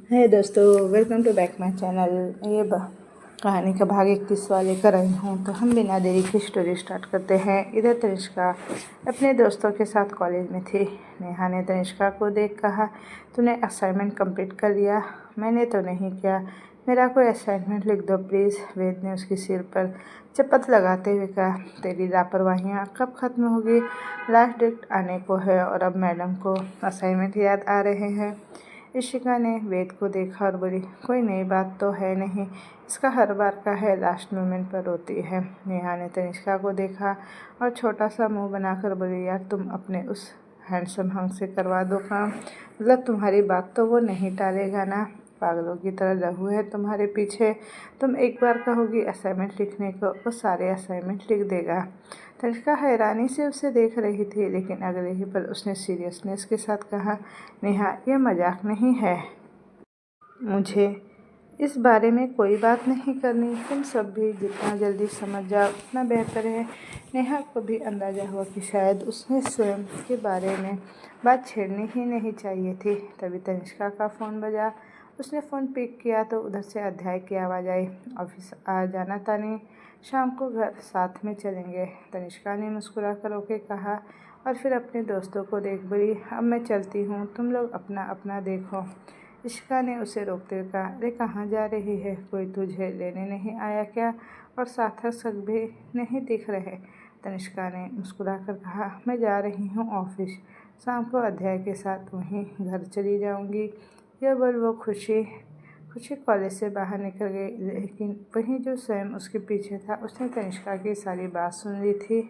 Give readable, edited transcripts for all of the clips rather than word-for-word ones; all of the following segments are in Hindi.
है दोस्तों, welcome to back my channel. ये कहानी का भाग 31 लेकर आई हूँ। तो हम बिना देरी की स्टोरी स्टार्ट करते हैं। इधर तनिष्का अपने दोस्तों के साथ कॉलेज में थी। नेहा ने तनिष्का को देख कहा, तूने असाइनमेंट कंप्लीट कर लिया? मैंने तो नहीं किया, मेरा कोई असाइनमेंट लिख दो प्लीज़। वेद ने उसके सिर पर चपत लगाते हुए कहा, तेरी लापरवाहियाँ कब खत्म होगी? लास्ट डेट आने को है और अब मैडम को असाइनमेंट याद आ रहे हैं। इशिका ने वेद को देखा और बोली, कोई नई बात तो है नहीं, इसका हर बार का है, लास्ट मोमेंट पर रोती है। नेहा ने तनिष्का को देखा और छोटा सा मुंह बनाकर बोली, यार तुम अपने उस हैंडसम हंग से करवा दो काम, मतलब तुम्हारी बात तो वो नहीं टालेगा ना। पागलों की तरह लहू है तुम्हारे पीछे। तुम एक बार कहोगी असाइनमेंट लिखने को, वो सारे असाइनमेंट लिख देगा। तनिष्का हैरानी से उसे देख रही थी, लेकिन अगले ही पल उसने सीरियसनेस के साथ कहा, नेहा ये मजाक नहीं है, मुझे इस बारे में कोई बात नहीं करनी। तुम सब भी जितना जल्दी समझ जाओ उतना बेहतर है। नेहा को भी अंदाज़ा हुआ कि शायद उसने स्वयं के बारे में बात छेड़नी ही नहीं चाहिए थी। तभी तनिष्का का फ़ोन बजा। उसने फ़ोन पिक किया तो उधर से अध्याय की आवाज़ आई, ऑफिस आ जाना तानी, शाम को घर साथ में चलेंगे। तनिष्का ने मुस्कुरा कर ओके कहा और फिर अपने दोस्तों को देख बोली, अब मैं चलती हूँ, तुम लोग अपना अपना देखो। इशिका ने उसे रोकते हुए कहा, अरे कहाँ जा रही है? कोई तुझे लेने नहीं आया क्या? और सार्थक सब भी नहीं दिख रहे। तनिष्का ने मुस्कुराकर कहा, मैं जा रही हूँ ऑफिस, शाम को अध्याय के साथ वहीं घर चली जाऊँगी। यह बोल वो खुशी खुशी कॉलेज से बाहर निकल गई, लेकिन वहीं जो स्वयं उसके पीछे था उसने तनिष्का की सारी बात सुन ली थी।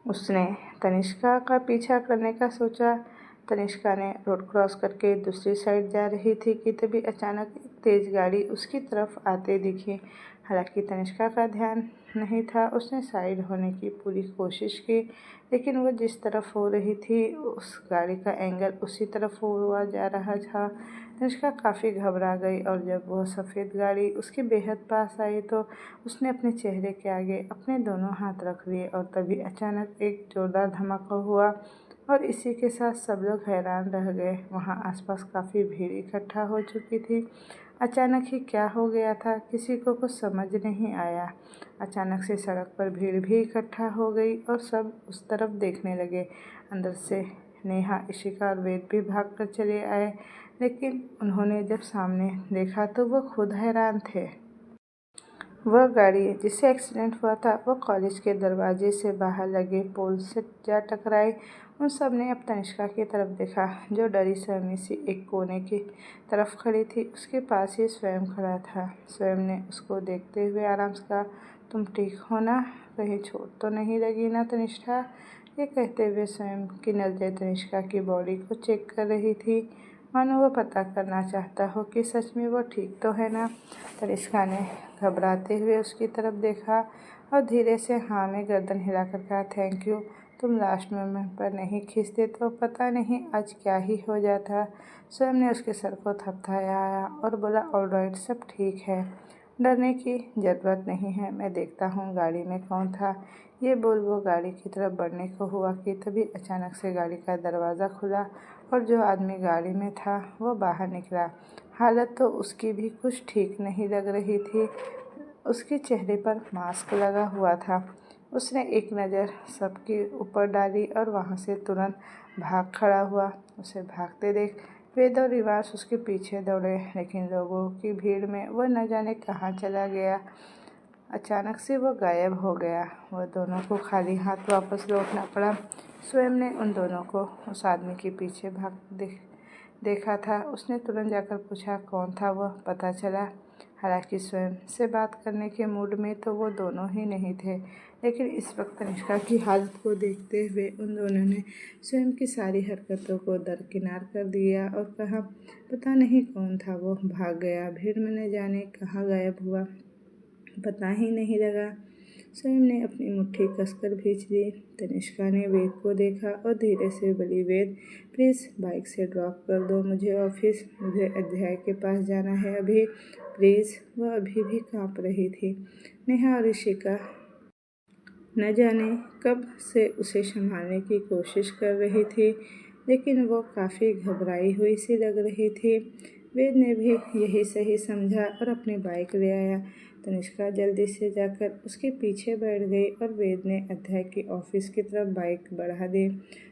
उसने तनिष्का का पीछा करने का सोचा। तनिष्का ने रोड क्रॉस करके दूसरी साइड जा रही थी कि तभी अचानक एक तेज़ गाड़ी उसकी तरफ आते दिखी। हालांकि तनिष्का का ध्यान नहीं था, उसने साइड होने की पूरी कोशिश की, लेकिन वो जिस तरफ हो रही थी उस गाड़ी का एंगल उसी तरफ हुआ जा रहा था। तनिष्का काफ़ी घबरा गई और जब वह सफ़ेद गाड़ी उसके बेहद पास आई तो उसने अपने चेहरे के आगे अपने दोनों हाथ रख लिए और तभी अचानक एक जोरदार धमाका हुआ और इसी के साथ सब लोग हैरान रह गए। वहाँ आसपास काफ़ी भीड़ इकट्ठा हो चुकी थी। अचानक ही क्या हो गया था, किसी को कुछ समझ नहीं आया। अचानक से सड़क पर भीड़ भी इकट्ठा हो गई और सब उस तरफ देखने लगे। अंदर से नेहा, इशिका और वेद भी भागकर चले आए, लेकिन उन्होंने जब सामने देखा तो वो खुद हैरान थे। वह गाड़ी जिससे एक्सीडेंट हुआ था वह कॉलेज के दरवाजे से बाहर लगे पोल से जा टकराई। उन सब ने अब तनिष्का की तरफ देखा, जो डरी सहमी सी एक कोने की तरफ खड़ी थी। उसके पास ही स्वयं खड़ा था। स्वयं ने उसको देखते हुए आराम से कहा, तुम ठीक हो ना? कहीं चोट तो नहीं लगी ना तनिष्का? ये कहते हुए स्वयं की नज़रें तनिष्का की बॉडी को चेक कर रही थी, मानो वो पता करना चाहता हो कि सच में वो ठीक तो है ना। तनिष्का ने घबराते हुए उसकी तरफ देखा और धीरे से हाँ में गर्दन हिलाकर कहा, थैंक यू, तुम लास्ट मोमेंट पर नहीं खींचते तो पता नहीं आज क्या ही हो जाता। स्वयं ने उसके सर को थपथपाया और बोला, ऑलराइट, सब ठीक है, डरने की ज़रूरत नहीं है, मैं देखता हूँ गाड़ी में कौन था। ये बोल वो गाड़ी की तरफ बढ़ने को हुआ कि तभी अचानक से गाड़ी का दरवाज़ा खुला और जो आदमी गाड़ी में था वो बाहर निकला। हालत तो उसकी भी कुछ ठीक नहीं लग रही थी। उसके चेहरे पर मास्क लगा हुआ था। उसने एक नज़र सबके ऊपर डाली और वहाँ से तुरंत भाग खड़ा हुआ। उसे भागते देख वेद और रिवास उसके पीछे दौड़े, लेकिन लोगों की भीड़ में वह न जाने कहाँ चला गया। अचानक से वह गायब हो गया। वह दोनों को खाली हाथ वापस लौटना पड़ा। स्वयं ने उन दोनों को उस आदमी के पीछे देखा था। उसने तुरंत जाकर पूछा कौन था वह, पता चला। हालांकि स्वयं से बात करने के मूड में तो वो दोनों ही नहीं थे, लेकिन इस वक्त तनिष्का की हालत को देखते हुए उन दोनों ने स्वयं की सारी हरकतों को दरकिनार कर दिया और कहा, पता नहीं कौन था वो, भाग गया, भीड़ में न जाने कहाँ गायब हुआ, पता ही नहीं लगा। स्वयं ने अपनी मुट्ठी कसकर खींच ली। तनिष्का ने वेद को देखा और धीरे से बोली, वेद प्लीज़ बाइक से ड्रॉप कर दो मुझे ऑफिस, मुझे अध्याय के पास जाना है अभी प्लीज़। वह अभी भी काँप रही थी। नेहा और ऋषिका न जाने कब से उसे संभालने की कोशिश कर रही थी, लेकिन वो काफ़ी घबराई हुई सी लग रही थी। वेद ने भी यही सही समझा और अपनी बाइक ले आया। तनिष्का जल्दी से जाकर उसके पीछे बैठ गई और वेद ने अध्याय की ऑफिस की तरफ बाइक बढ़ा दी।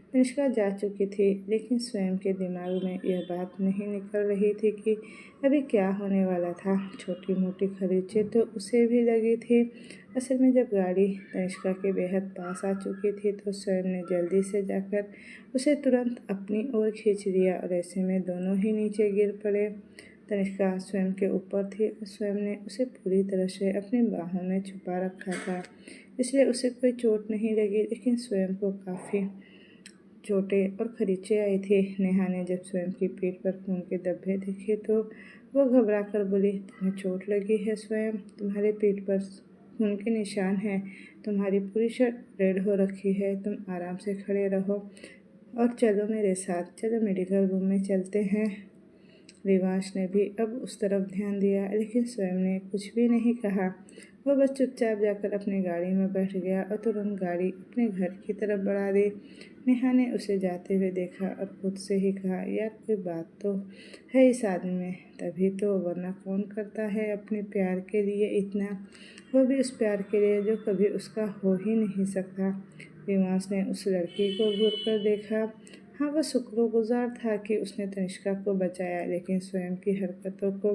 तनिष्का जा चुकी थी, लेकिन स्वयं के दिमाग में यह बात नहीं निकल रही थी कि अभी क्या होने वाला था। छोटी मोटी खरीचें तो उसे भी लगी थी। असल में जब गाड़ी तनिष्का के बेहद पास आ चुकी थी तो स्वयं ने जल्दी से जाकर उसे तुरंत अपनी ओर खींच लिया और ऐसे में दोनों ही नीचे गिर पड़े। तनिष्का स्वयं के ऊपर थी और स्वयं ने उसे पूरी तरह से अपनी बाहों में छुपा रखा था, इसलिए उसे कोई चोट नहीं लगी, लेकिन स्वयं को काफ़ी चोटें और खरींचे आई थी। नेहा ने जब स्वयं की पीठ पर खून के धब्बे देखे तो वो घबरा कर बोली, तुम्हें चोट लगी है स्वयं? तुम्हारे पीठ पर खून के निशान हैं, तुम्हारी पूरी शर्ट रेड हो रखी है। तुम आराम से खड़े रहो और चलो मेरे साथ, चलो मेडिकल रूम में चलते हैं। देवांश ने भी अब उस तरफ ध्यान दिया, लेकिन स्वयं ने कुछ भी नहीं कहा। वो बस चुपचाप जाकर अपनी गाड़ी में बैठ गया और तुरंत गाड़ी अपने घर की तरफ बढ़ा दी। नेहा ने उसे जाते हुए देखा और खुद से ही कहा, यार कोई बात तो है इस आदमी में, तभी तो, वरना कौन करता है अपने प्यार के लिए इतना, वो भी उस प्यार के लिए जो कभी उसका हो ही नहीं सकता। देवांश ने उस लड़की को घूर कर देखा। हाँ, वह शुक्रगुजार था कि उसने तनिष्का को बचाया, लेकिन स्वयं की हरकतों को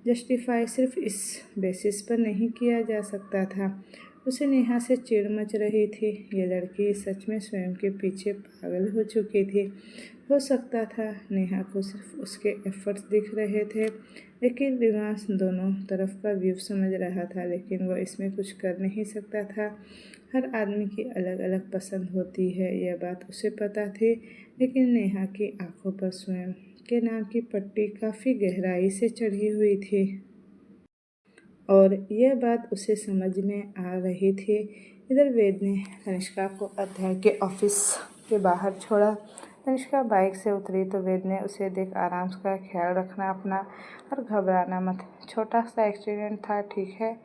जस्टिफाई सिर्फ इस बेसिस पर नहीं किया जा सकता था। उसे नेहा से चिढ़ मच रही थी। ये लड़की सच में स्वयं के पीछे पागल हो चुकी थी। हो सकता था नेहा को सिर्फ उसके एफर्ट्स दिख रहे थे, लेकिन देवांश दोनों तरफ का व्यू समझ रहा था, लेकिन वह इसमें कुछ कर नहीं सकता था। हर आदमी की अलग अलग पसंद होती है, यह बात उसे पता थी, लेकिन नेहा की आंखों पर स्वयं के नाम की पट्टी काफ़ी गहराई से चढ़ी हुई थी और यह बात उसे समझ में आ रही थी। इधर वेद ने तनिष्का को अध्याय के ऑफिस के बाहर छोड़ा। तनिष्का बाइक से उतरी तो वेद ने उसे देख, आराम का ख्याल रखना अपना और घबराना मत, छोटा सा एक्सीडेंट था, ठीक है?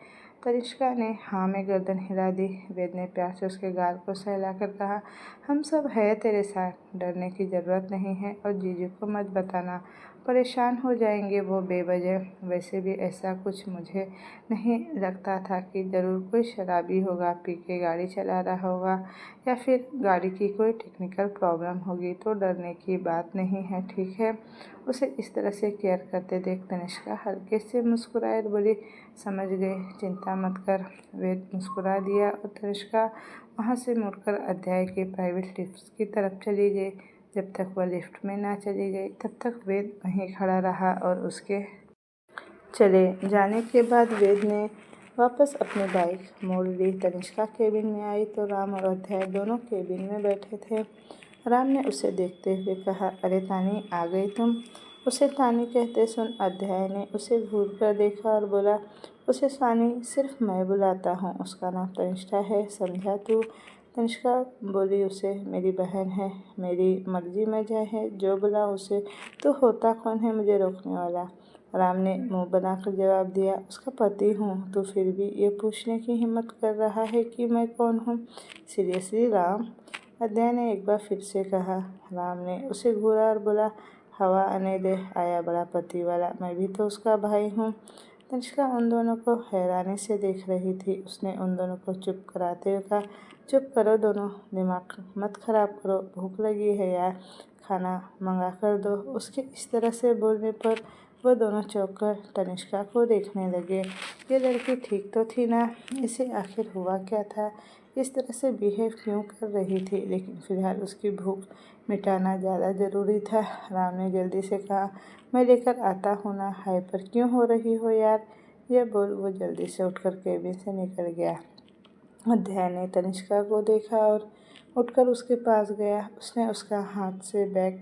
तनिष्का ने हाँ में गर्दन हिला दी। वेद ने प्यार से उसके गाल को सहलाकर कहा, हम सब है तेरे साथ, डरने की ज़रूरत नहीं है और जीजू को मत बताना, परेशान हो जाएंगे वो बेवजह। वैसे भी ऐसा कुछ मुझे नहीं लगता था कि ज़रूर कोई शराबी होगा, पी के गाड़ी चला रहा होगा या फिर गाड़ी की कोई टेक्निकल प्रॉब्लम होगी, तो डरने की बात नहीं है, ठीक है? उसे इस तरह से केयर करते देख तनिष्का हल्के से मुस्कुराए और बोली, समझ गए, चिंता मत कर। वेद मुस्कुरा दिया और तनिष्का वहाँ से मुड़कर अध्याय के प्राइवेट लिफ्ट की तरफ चली गई। जब तक वह लिफ्ट में ना चली गई तब तक वेद वहीं खड़ा रहा और उसके चले जाने के बाद वेद ने वापस अपनी बाइक मोड़ ली। तनिष्का केबिन में आई तो राम और अध्याय दोनों केबिन में बैठे थे। राम ने उसे देखते हुए कहा, अरे तानी, आ गई तुम? उसे तानी कहते सुन अध्याय ने उसे घूर कर देखा और बोला, उसे तानी सिर्फ मैं बुलाता हूँ, उसका नाम तनिष्का है, समझा तू? तनिष्का बोली, उसे मेरी बहन है, मेरी मर्जी में चाहे जो बुला उसे, तो होता कौन है मुझे रोकने वाला? राम ने मुंह बनाकर जवाब दिया, उसका पति हूँ, तो फिर भी ये पूछने की हिम्मत कर रहा है कि मैं कौन हूँ? सीरियसली राम? अध्याय ने एक बार फिर से कहा। राम ने उसे घूरा और बोला, हवा आने दे, आया बड़ा पति वाला, मैं भी तो उसका भाई हूँ। तनिष्का उन दोनों को हैरानी से देख रही थी। उसने उन दोनों को चुप कराते हुए कहा, चुप करो दोनों, दिमाग मत खराब करो, भूख लगी है यार, खाना मंगा कर दो। उसके इस तरह से बोलने पर वो दोनों चौंक कर तनिष्का को देखने लगे। ये लड़की ठीक तो थी ना? इसे आखिर हुआ क्या था? इस तरह से बिहेव क्यों कर रही थी? लेकिन फिलहाल उसकी भूख मिटाना ज़्यादा ज़रूरी था। राम ने जल्दी से कहा, मैं लेकर आता हूँ ना, हाइपर क्यों हो रही हो यार? यह बोल वो जल्दी से उठकर केबिन से निकल गया। अध्याय ने तनिष्का को देखा और उठकर उसके पास गया। उसने उसका हाथ से बैग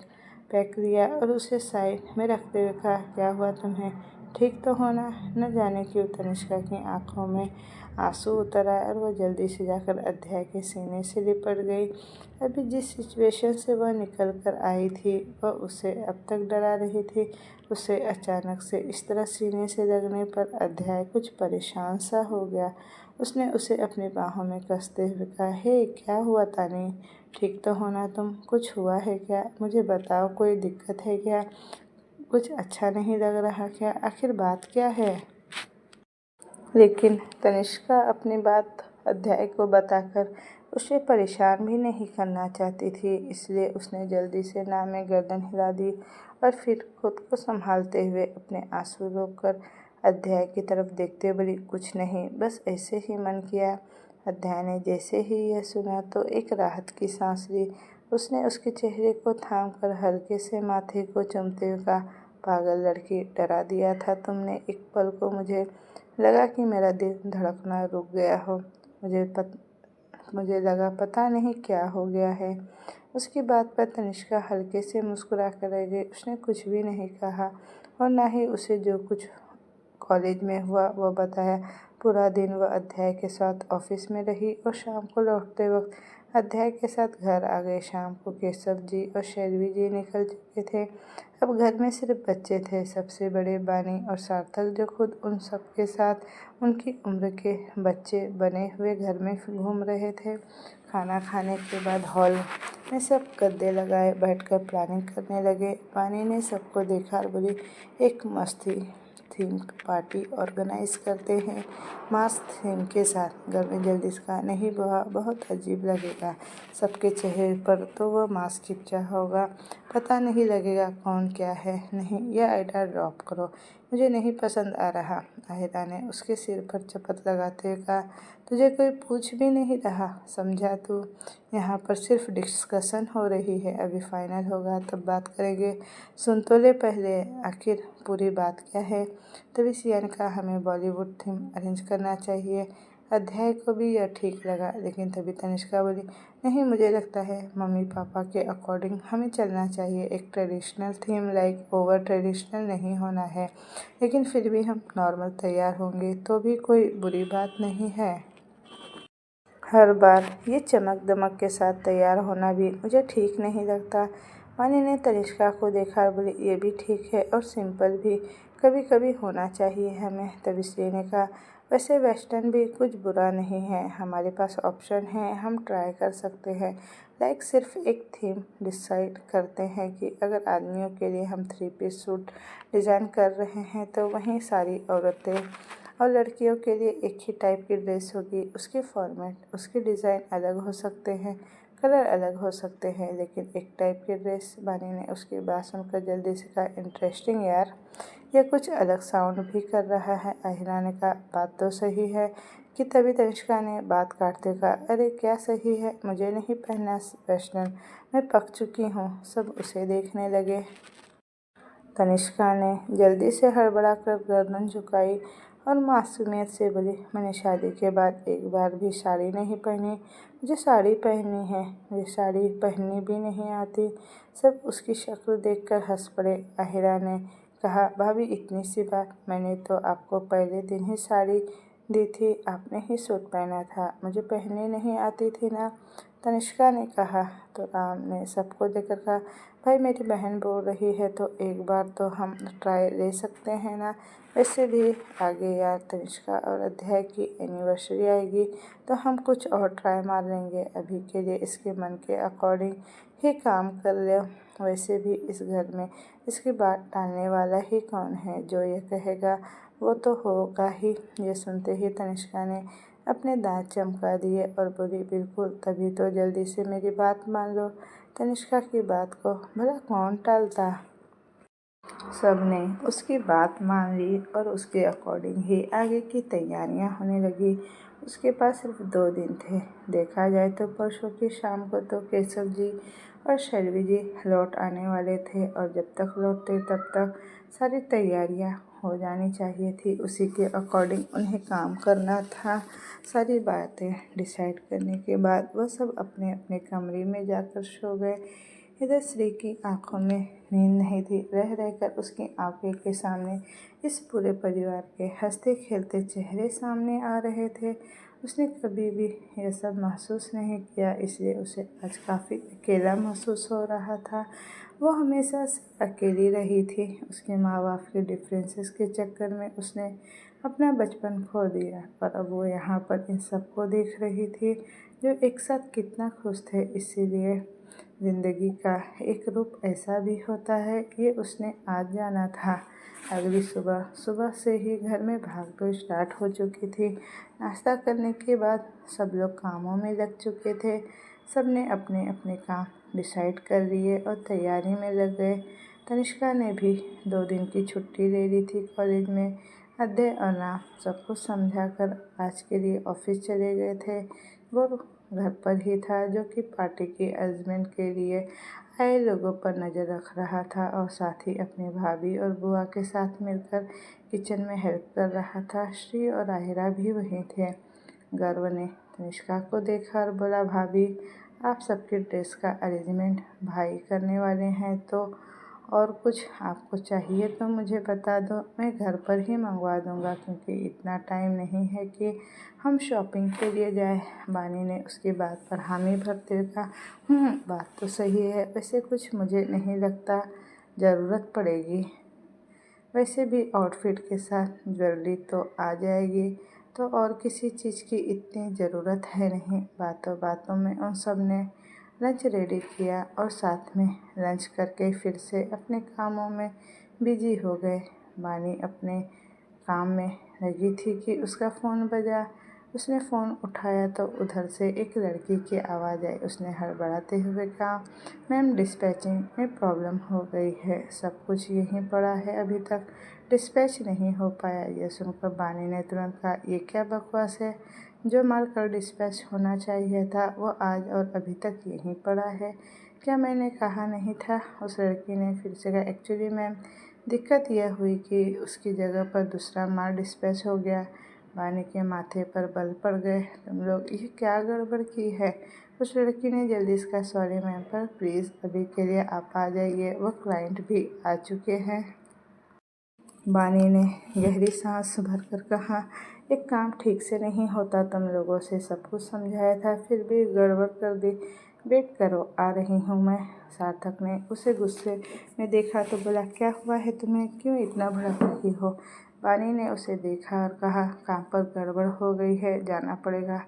पैक लिया और उसे साइड में रखते हुए कहा, क्या हुआ तुम्हें, ठीक तो होना? न जाने क्यों तनिष्का की आंखों में आंसू उतर आए और वह जल्दी से जाकर अध्याय के सीने से लिपट गई। अभी जिस सिचुएशन से वह निकल कर आई थी वह उसे अब तक डरा रही थी। उसे अचानक से इस तरह सीने से लगने पर अध्याय कुछ परेशान सा हो गया। उसने उसे अपनी बाहों में कसते हुए कहा, हे क्या हुआ तानी, ठीक तो होना तुम? कुछ हुआ है क्या? मुझे बताओ, कोई दिक्कत है क्या? कुछ अच्छा नहीं लग रहा क्या? आखिर बात क्या है? लेकिन तनिष्का अपनी बात अध्याय को बताकर उसे परेशान भी नहीं करना चाहती थी, इसलिए उसने जल्दी से ना में गर्दन हिला दी और फिर खुद को संभालते हुए अपने आंसू रोककर अध्याय की तरफ देखते बोली, कुछ नहीं, बस ऐसे ही मन किया। अध्याय ने जैसे ही यह सुना तो एक राहत की सांस ली। उसने उसके चेहरे को थाम कर हल्के से माथे को चूमते हुए कहा, पागल लड़की, डरा दिया था तुमने। एक पल को मुझे लगा कि मेरा दिल धड़कना रुक गया हो। मुझे लगा पता नहीं क्या हो गया है। उसकी बात पर तनिष्का हल्के से मुस्कुरा कर रह गई। उसने कुछ भी नहीं कहा और ना ही उसे जो कुछ कॉलेज में हुआ वो बताया। पूरा दिन वह अध्याय के साथ ऑफिस में रही और शाम को लौटते वक्त अध्याय के साथ घर आ गए। शाम को केशव जी और शैलवी जी निकल चुके थे। अब घर में सिर्फ बच्चे थे, सबसे बड़े बानी और सार्थक, जो खुद उन सब के साथ उनकी उम्र के बच्चे बने हुए घर में घूम रहे थे। खाना खाने के बाद हॉल में सब गद्दे लगाए बैठकर प्लानिंग करने लगे। बानी ने सबको देखा और बोली, एक मस्ती थीम पार्टी ऑर्गेनाइज करते हैं, मास्क थीम के साथ। घर में जल्दी इसका नहीं बुआ, बहुत अजीब लगेगा सबके चेहरे पर, तो वह मास्क चिपचा होगा, पता नहीं लगेगा कौन क्या है। नहीं, यह आइडिया ड्रॉप करो, मुझे नहीं पसंद आ रहा। आहिरा ने उसके सिर पर चपत लगाते हुए कहा, तुझे कोई पूछ भी नहीं रहा, समझा तू? यहाँ पर सिर्फ डिस्कशन हो रही है, अभी फाइनल होगा तब बात करेंगे। सुन तो ले पहले, आखिर पूरी बात क्या है? तभी सियान का हमें बॉलीवुड थीम अरेंज करना चाहिए। अध्याय को भी यह ठीक लगा, लेकिन तभी तनिष्का बोली, नहीं, मुझे लगता है मम्मी पापा के अकॉर्डिंग हमें चलना चाहिए। एक traditional theme, like over traditional नहीं होना है, लेकिन फिर भी हम नॉर्मल तैयार होंगे तो भी कोई बुरी बात नहीं है। हर बार ये चमक दमक के साथ तैयार होना भी मुझे ठीक नहीं लगता। वानी ने तनिष्का को देखा और बोली, ये भी ठीक है और सिंपल भी कभी कभी होना चाहिए हमें। तभी श्री ने कहा, वैसे वेस्टर्न भी कुछ बुरा नहीं है, हमारे पास ऑप्शन है, हम ट्राई कर सकते हैं। लाइक सिर्फ एक थीम डिसाइड करते हैं कि अगर आदमियों के लिए हम 3 पीस सूट डिज़ाइन कर रहे हैं तो वहीं सारी औरतें और लड़कियों के लिए एक ही टाइप की ड्रेस होगी। उसके फॉर्मेट, उसके डिज़ाइन अलग हो सकते हैं, कलर अलग हो सकते हैं, लेकिन एक टाइप की ड्रेस। बानी ने उसकी बात सुनकर जल्दी से कहा, इंटरेस्टिंग यार, यह कुछ अलग साउंड भी कर रहा है। आहिरा ने कहा, बात तो सही है कि। तभी तनिष्का ने बात काटते हुए कहा, अरे क्या सही है, मुझे नहीं पहनना वेस्टर्न, मैं पक चुकी हूँ। सब उसे देखने लगे। तनिष्का ने जल्दी से हड़बड़ा कर गर्दन झुकाई और मासूमियत से बोली, मैंने शादी के बाद एक बार भी साड़ी नहीं पहनी, मुझे साड़ी पहननी है, मुझे साड़ी पहननी भी नहीं आती। सब उसकी शक्ल देखकर हंस पड़े। आहिरा ने कहा, भाभी इतनी सी बात, मैंने तो आपको पहले दिन ही साड़ी दी थी, आपने ही सूट पहना था, मुझे पहननी नहीं आती थी ना। तनिष्का ने कहा तो राम ने सबको देखकर कहा, भाई मेरी बहन बोल रही है तो एक बार तो हम ट्राई ले सकते हैं ना। वैसे भी आगे यार तनिष्का और अध्याय की एनिवर्सरी आएगी तो हम कुछ और ट्राई मार लेंगे, अभी के लिए इसके मन के अकॉर्डिंग ही काम कर ले। वैसे भी इस घर में इसकी बात टालने वाला ही कौन है, जो ये कहेगा वो तो होगा ही। ये सुनते ही तनिष्का ने अपने दांत चमका दिए और बोली, बिल्कुल, तभी तो जल्दी से मेरी बात मान लो। तनिष्का की बात को भला कौन टालता। सबने उसकी बात मान ली और उसके अकॉर्डिंग ही आगे की तैयारियां होने लगी। उसके पास सिर्फ 2 दिन थे। देखा जाए तो परसों की शाम को तो केशव जी और शैलवी जी लौट आने वाले थे और जब तक लौटते तब तक सारी तैयारियां हो जानी चाहिए थी। उसी के अकॉर्डिंग उन्हें काम करना था। सारी बातें डिसाइड करने के बाद वह सब अपने अपने कमरे में जाकर सो गए। इधर श्री की आंखों में नींद नहीं थी। रह रहकर उसकी आंखों के सामने इस पूरे परिवार के हंसते खेलते चेहरे सामने आ रहे थे। उसने कभी भी यह सब महसूस नहीं किया, इसलिए उसे आज काफ़ी अकेला महसूस हो रहा था। वो हमेशा से अकेली रही थी। उसके माँ बाप के डिफरेंसेस के चक्कर में उसने अपना बचपन खो दिया और अब वो यहाँ पर इन सबको देख रही थी जो एक साथ कितना खुश थे। इसीलिए ज़िंदगी का एक रूप ऐसा भी होता है, ये उसने आज जाना था। अगली सुबह सुबह से ही घर में भागदौड़ स्टार्ट हो चुकी थी। नाश्ता करने के बाद सब लोग कामों में लग चुके थे। सब ने अपने अपने काम डिसाइड कर लिए और तैयारी में लग गए। तनिष्का ने भी 2 दिन की छुट्टी ले ली थी कॉलेज में। अध्यय और राम सब कुछ समझा कर आज के लिए ऑफिस चले गए थे। वो घर पर ही था, जो कि पार्टी के अरेंजमेंट के लिए आए लोगों पर नज़र रख रहा था और साथ ही अपनी भाभी और बुआ के साथ मिलकर किचन में हेल्प कर रहा था। श्री और आहिरा भी वहीं थे। गर्व ने तनिष्का को देखा और बोला, भाभी आप सबके ड्रेस का अरेंजमेंट भाई करने वाले हैं, तो और कुछ आपको चाहिए तो मुझे बता दो, मैं घर पर ही मंगवा दूंगा, क्योंकि इतना टाइम नहीं है कि हम शॉपिंग के लिए जाए। बानी ने उसकी बात पर हामी भरते हुए कहा, बात तो सही है, वैसे कुछ मुझे नहीं लगता ज़रूरत पड़ेगी। वैसे भी आउटफिट के साथ ज्वेलरी तो आ जाएगी, तो और किसी चीज़ की इतनी ज़रूरत है नहीं। बातों बातों में उन सब ने लंच रेडी किया और साथ में लंच करके फिर से अपने कामों में बिजी हो गए। बानी अपने काम में लगी थी कि उसका फ़ोन बजा। उसने फ़ोन उठाया तो उधर से एक लड़की की आवाज़ आई। उसने हड़बड़ाते हुए कहा, मैम डिस्पैचिंग में प्रॉब्लम हो गई है, सब कुछ यहीं पड़ा है, अभी तक डिस्पैच नहीं हो पाया। यह सुनकर बानी ने तुरंत कहा, ये क्या बकवास है, जो माल कल डिस्पैच होना चाहिए था वो आज और अभी तक यहीं पड़ा है, क्या मैंने कहा नहीं था। उस लड़की ने फिर से कहा, एक्चुअली मैम दिक्कत यह हुई कि उसकी जगह पर दूसरा माल डिस्पैच हो गया। बानी के माथे पर बल पड़ गए। तुम लोग ये क्या गड़बड़ की है। उस लड़की ने जल्दी से कहा, सॉरी मैम, पर प्लीज़ अभी के लिए आप आ जाइए, वो क्लाइंट भी आ चुके हैं। बानी ने गहरी सांस भरकर कहा, एक काम ठीक से नहीं होता, तुम लोगों से सब कुछ समझाया था, फिर भी गड़बड़ कर दी। वेट करो, आ रही हूँ मैं। सार्थक ने उसे गुस्से में देखा तो बोला, क्या हुआ है तुम्हें, क्यों इतना भड़क रही हो। बानी ने उसे देखा और कहा, काम पर गड़बड़ हो गई है, जाना पड़ेगा।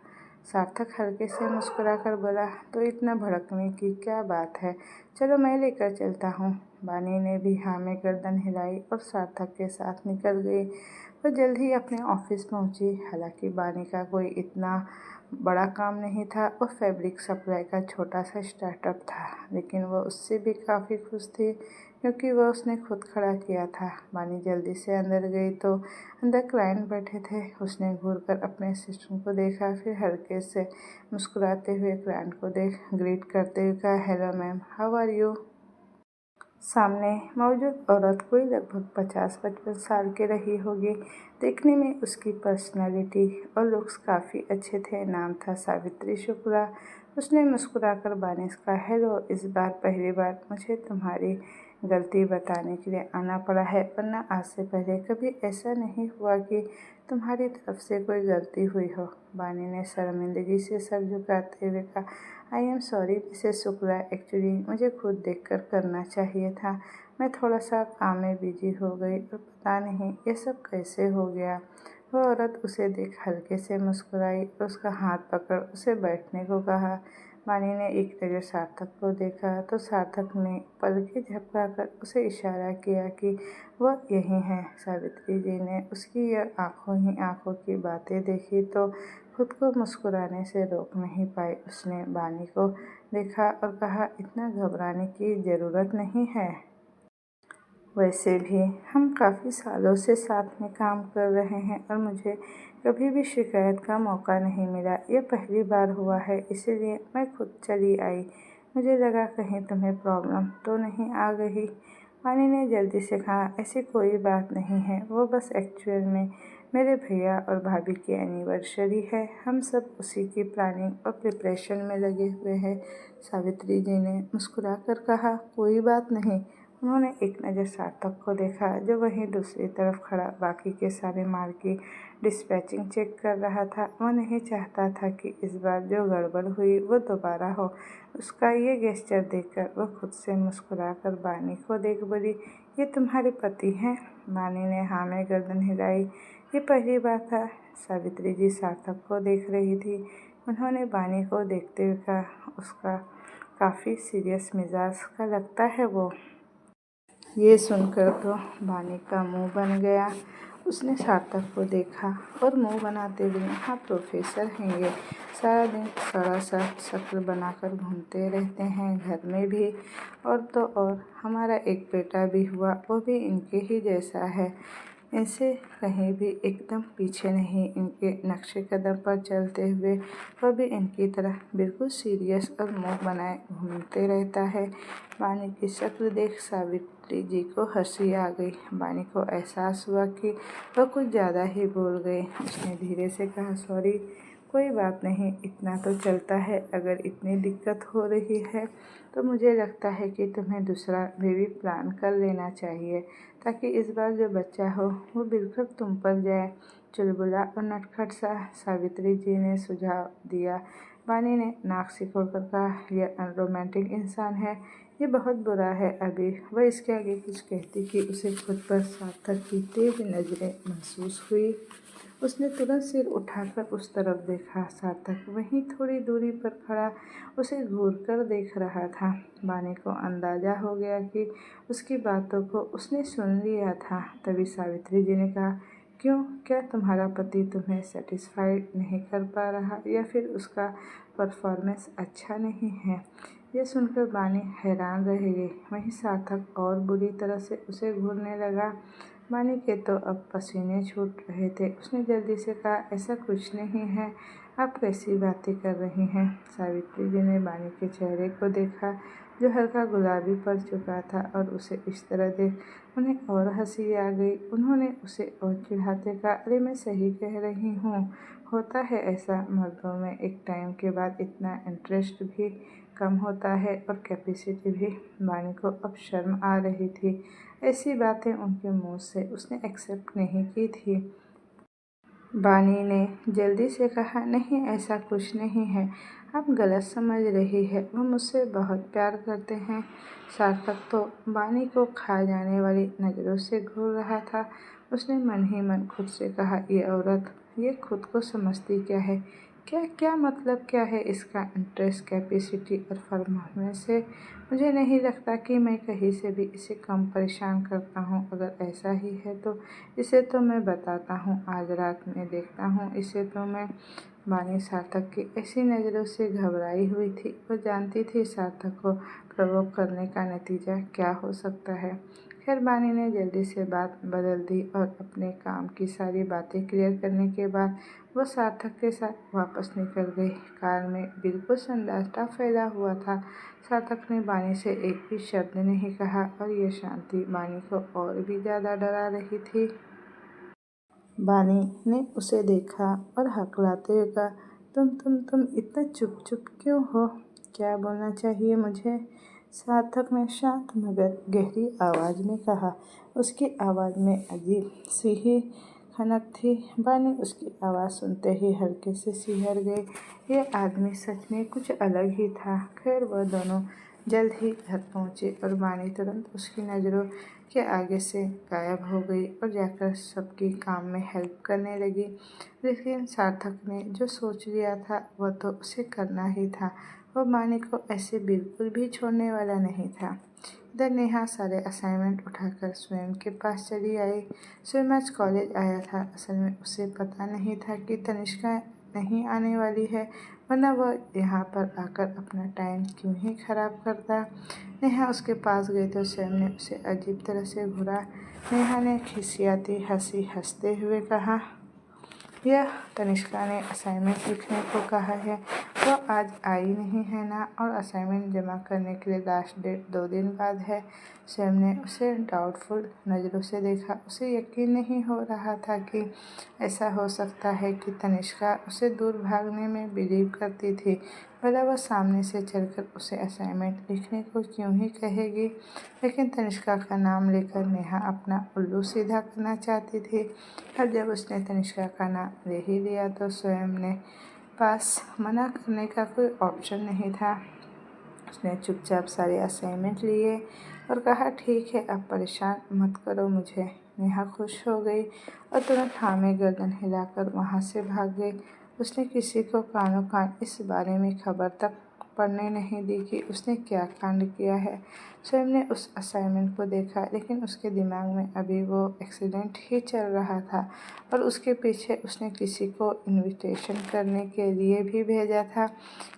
सार्थक हल्के से मुस्कुराकर बोला, तो इतना भड़कने की क्या बात है, चलो मैं लेकर चलता हूँ। बानी ने भी हाँ में गर्दन हिलाई और सार्थक के साथ निकल गई। वो जल्द ही अपने ऑफिस पहुंची। हालांकि बानी का कोई इतना बड़ा काम नहीं था, वो फैब्रिक सप्लाई का छोटा सा स्टार्टअप था, लेकिन वो उससे भी काफ़ी खुश थी, क्योंकि वह उसने खुद खड़ा किया था। बानी जल्दी से अंदर गई तो अंदर क्लाइंट बैठे थे। उसने घूरकर अपने असिस्टेंट को देखा, फिर हल्के से मुस्कुराते हुए क्लाइंट को देख ग्रीट करते हुए कहा, hello ma'am, how are you. सामने मौजूद औरत कोई लगभग 50-55 साल की रही होगी। देखने में उसकी पर्सनालिटी और लुक्स काफ़ी अच्छे थे। नाम था सावित्री शुक्ला। उसने मुस्कुराकर बानी से कहा, हेलो, इस बार पहली बार मुझे तुम्हारी गलती बताने के लिए आना पड़ा है, वरना आज से पहले कभी ऐसा नहीं हुआ कि तुम्हारी तरफ से कोई गलती हुई हो। बानी ने शर्मिंदगी से सर झुकाते हुए कहा, I am sorry Mrs Shukla, actually मुझे खुद देखकर करना चाहिए था, मैं थोड़ा सा काम में बिजी हो गई और पता नहीं ये सब कैसे हो गया। वह औरत उसे देख हल्के से मुस्कुराई और उसका हाथ पकड़ उसे बैठने को कहा। बानी ने एक नज़र सार्थक को देखा तो सार्थक ने पलकें झपकाकर उसे इशारा किया कि वह यही है। सावित्री जी ने उसकी यह आंखों ही आंखों की बातें देखी तो खुद को मुस्कुराने से रोक नहीं पाई। उसने बानी को देखा और कहा, इतना घबराने की ज़रूरत नहीं है। वैसे भी हम काफ़ी सालों से साथ में काम कर रहे हैं और मुझे कभी भी शिकायत का मौका नहीं मिला। ये पहली बार हुआ है, इसीलिए मैं खुद चली आई। मुझे लगा कहीं तुम्हें प्रॉब्लम तो नहीं आ गई। वानी ने जल्दी से कहा, ऐसी कोई बात नहीं है, वो बस एक्चुअल में मेरे भैया और भाभी की एनिवर्सरी है, हम सब उसी की प्लानिंग और प्रिपरेशन में लगे हुए हैं। सावित्री जी ने मुस्कुराकर कहा, कोई बात नहीं। उन्होंने एक नज़र सार्थक को देखा, जो वहीं दूसरी तरफ खड़ा बाकी के सारे माल की डिस्पैचिंग चेक कर रहा था। वह नहीं चाहता था कि इस बार जो गड़बड़ हुई वो दोबारा हो। उसका ये गेस्चर देखकर वह खुद से मुस्कुराकर बानी को देख बोली, ये तुम्हारे पति हैं। बानी ने हाँ में गर्दन हिलाई। ये पहली बार था। सावित्री जी सार्थक को देख रही थी। उन्होंने बानी को देखते हुए कहा, काफ़ी सीरियस मिजाज का लगता है वो। ये सुनकर तो बानी का मुंह बन गया। उसने सार्थक को देखा और मुंह बनाते हुए, हाँ प्रोफेसर हैं ये, सारा दिन सड़ा सा शक्ल बनाकर घूमते रहते हैं घर में भी। और तो और हमारा एक बेटा भी हुआ, वो भी इनके ही जैसा है, इनसे कहीं भी एकदम पीछे नहीं, इनके नक्शे कदम पर चलते हुए वह भी इनकी तरह बिल्कुल सीरियस और मुंह बनाए घूमते रहता है। बानी की शक्ल देख सावित्री जी को हंसी आ गई। बानी को एहसास हुआ कि वह कुछ ज़्यादा ही बोल गए। उसने धीरे से कहा, सॉरी, कोई बात नहीं, इतना तो चलता है। अगर इतनी दिक्कत हो रही है तो मुझे लगता है कि तुम्हें दूसरा बेबी प्लान कर लेना चाहिए, ताकि इस बार जो बच्चा हो वो बिल्कुल तुम पर जाए। चुलबुला और नटखट सा सावित्री जी ने सुझाव दिया। बानी ने नाक सिकोड़कर कहा, यह अनरोमांटिक इंसान है, ये बहुत बुरा है। अभी वह इसके आगे कुछ कहती कि उसे खुद पर सार्थक की तेज नजरें महसूस हुई। उसने तुरंत सिर उठाकर उस तरफ देखा। सार्थक वहीं थोड़ी दूरी पर खड़ा उसे घूरकर देख रहा था। बानी को अंदाजा हो गया कि उसकी बातों को उसने सुन लिया था। तभी सावित्री जी ने कहा, क्यों, क्या तुम्हारा पति तुम्हें सेटिस्फाइड नहीं कर पा रहा, या फिर उसका परफॉर्मेंस अच्छा नहीं है? यह सुनकर बानी हैरान रह गई। वहीं सार्थक और बुरी तरह से उसे घूरने लगा। बानी के तो अब पसीने छूट रहे थे। उसने जल्दी से कहा, ऐसा कुछ नहीं है, आप कैसी बातें कर रही हैं? सावित्री जी ने बानी के चेहरे को देखा, जो हल्का गुलाबी पड़ चुका था, और उसे इस तरह देख उन्हें और हंसी आ गई। उन्होंने उसे और चिढ़ाते कहा, अरे मैं सही कह रही हूँ, होता है ऐसा मर्दों में, एक टाइम के बाद इतना इंटरेस्ट भी कम होता है और कैपेसिटी भी। बानी को अब शर्म आ रही थी। ऐसी बातें उनके मुंह से उसने एक्सेप्ट नहीं की थी। बानी ने जल्दी से कहा, नहीं ऐसा कुछ नहीं है, आप गलत समझ रही है, वो मुझसे बहुत प्यार करते हैं। सार्थक तो बानी को खा जाने वाली नज़रों से घूर रहा था। उसने मन ही मन खुद से कहा, ये औरत, ये खुद को समझती क्या है? क्या क्या मतलब क्या है इसका? इंटरेस्ट, कैपेसिटी और परफॉर्मेंस है। मुझे नहीं लगता कि मैं कहीं से भी इसे कम परेशान करता हूँ। अगर ऐसा ही है तो इसे तो मैं बताता हूँ, आज रात में देखता हूँ इसे तो मैं। बानी सार्थक की ऐसी नज़रों से घबराई हुई थी। वो जानती थी सार्थक को प्रवोक करने का नतीजा क्या हो सकता है। खैर, बानी ने जल्दी से बात बदल दी और अपने काम की सारी बातें क्लियर करने के बाद वो सार्थक के साथ वापस निकल गई। कार में बिल्कुल सन्नाटा फैला हुआ था। सार्थक ने बानी से एक भी शब्द नहीं कहा, और ये शांति बानी को और भी ज़्यादा डरा रही थी। बानी ने उसे देखा और हकलाते हुए कहा, तुम इतना चुप चुप क्यों हो? क्या बोलना चाहिए मुझे? सार्थक ने शांत मगर गहरी आवाज़ में कहा। उसकी आवाज़ में अजीब सी ही खनक थी। बानी उसकी आवाज़ सुनते ही हल्के से सिहर गए। ये आदमी सच में कुछ अलग ही था। खैर, वह दोनों जल्द ही घर पहुँचे और बानी तुरंत उसकी नज़रों के आगे से गायब हो गई और जाकर सबकी काम में हेल्प करने लगी। लेकिन सार्थक ने जो सोच लिया था वह तो उसे करना ही था। वह बानी को ऐसे बिल्कुल भी छोड़ने वाला नहीं था। इधर नेहा सारे असाइनमेंट उठाकर स्वयं के पास चली आई। स्वयं आज कॉलेज आया था। असल में उसे पता नहीं था कि तनिष्का नहीं आने वाली है, वरना वह यहाँ पर आकर अपना टाइम क्यों ही खराब करता। नेहा उसके पास गई तो स्वयं ने उसे अजीब तरह से घूरा। नेहा ने खिसियाती हंसी हंसते हुए कहा, यह तनिष्का ने असाइनमेंट लिखने को कहा है, वह आज आई नहीं है ना, और असाइनमेंट जमा करने के लिए लास्ट डेट 2 दिन बाद है। स्वयं ने उसे डाउटफुल नज़रों से देखा। उसे यकीन नहीं हो रहा था कि ऐसा हो सकता है कि तनिष्का उसे दूर भागने में बिलीव करती थी। भला वह सामने से चलकर उसे असाइनमेंट लिखने को क्यों ही कहेगी। लेकिन तनिष्का का नाम लेकर नेहा अपना उल्लू सीधा करना चाहती थी। अब जब उसने तनिष्का का नाम ले ही लिया तो स्वयं ने पास मना करने का कोई ऑप्शन नहीं था। उसने चुपचाप सारे असाइनमेंट लिए और कहा, ठीक है, अब परेशान मत करो मुझे। नेहा खुश हो गई और तुरंत हाँ में गर्दन हिलाकर वहाँ से भाग गई। उसने किसी को कानों कान इस बारे में खबर तक पढ़ने नहीं दी कि उसने क्या कांड किया है। स्वयं ने उस असाइनमेंट को देखा, लेकिन उसके दिमाग में अभी वो एक्सीडेंट ही चल रहा था और उसके पीछे उसने किसी को इनविटेशन करने के लिए भी भेजा था,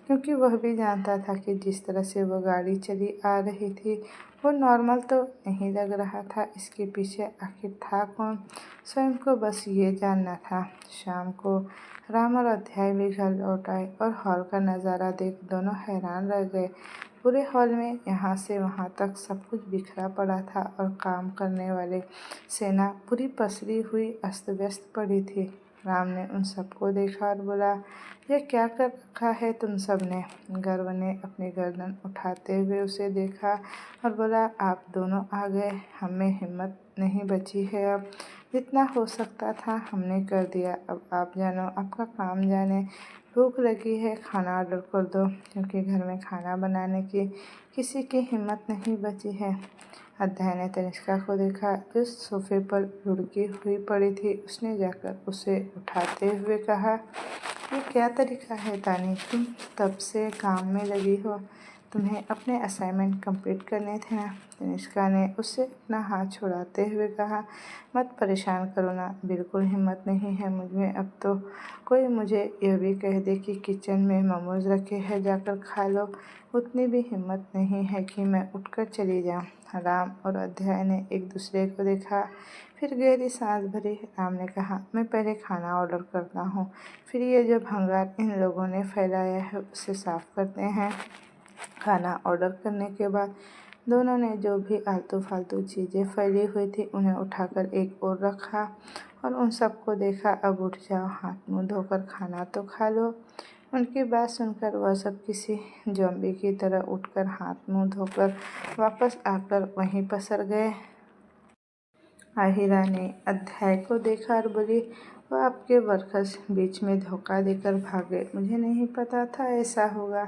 क्योंकि वह भी जानता था कि जिस तरह से वो गाड़ी चली आ रही थी वो नॉर्मल तो नहीं लग रहा था। इसके पीछे आखिर था कौन, स्वयं को बस ये जानना था। शाम को राम और अध्याय भी घर लौट आए और हॉल का नज़ारा देख दोनों हैरान रह गए। पूरे हॉल में यहाँ से वहाँ तक सब कुछ बिखरा पड़ा था और काम करने वाले सेना पूरी पसरी हुई अस्त व्यस्त पड़ी थी। राम ने उन सबको देखा और बोला, यह क्या कर रखा है तुम सब ने। गर्व ने अपनी गर्दन उठाते हुए उसे देखा और बोला, आप दोनों आ गए, हमें हिम्मत नहीं बची है अब। जितना हो सकता था हमने कर दिया, अब आप जानो आपका काम जाने। भूख लगी है, खाना ऑर्डर कर दो, क्योंकि घर में खाना बनाने की किसी की हिम्मत नहीं बची है। अध्याय ने तनिष्का को देखा जो सोफे पर लुढ़की हुई पड़ी थी। उसने जाकर उसे उठाते हुए कहा, ये क्या तरीका है तानी, तुम तब से काम में लगी हो, तुम्हें अपने असाइनमेंट कंप्लीट करने थे ना। तनिष्का ने उससे अपना हाथ छुड़ाते हुए कहा, मत परेशान करो ना, बिल्कुल हिम्मत नहीं है मुझमें अब तो। कोई मुझे यह भी कह दे कि किचन में मोमोज रखे हैं, जाकर खा लो, उतनी भी हिम्मत नहीं है कि मैं उठकर चली जाऊं। राम और अध्याय ने एक दूसरे को देखा, फिर गहरी सांस भरी। राम ने कहा, मैं पहले खाना ऑर्डर करता हूँ, फिर ये जो भंगार इन लोगों ने फैलाया है उसे साफ करते हैं। खाना ऑर्डर करने के बाद दोनों ने जो भी आलतू फालतू चीज़ें फैली हुई थी उन्हें उठाकर एक ओर रखा और उन सबको देखा, अब उठ जाओ, हाथ मुंह धोकर खाना तो खा लो। उनकी बात सुनकर वह सब किसी ज़ॉम्बी की तरह उठकर हाथ मुंह धोकर वापस आकर वहीं पसर गए। आहिरा ने अध्याय को देखा और बोली, वह आपके वर्कर्स बीच में धोखा देकर भागे, मुझे नहीं पता था ऐसा होगा।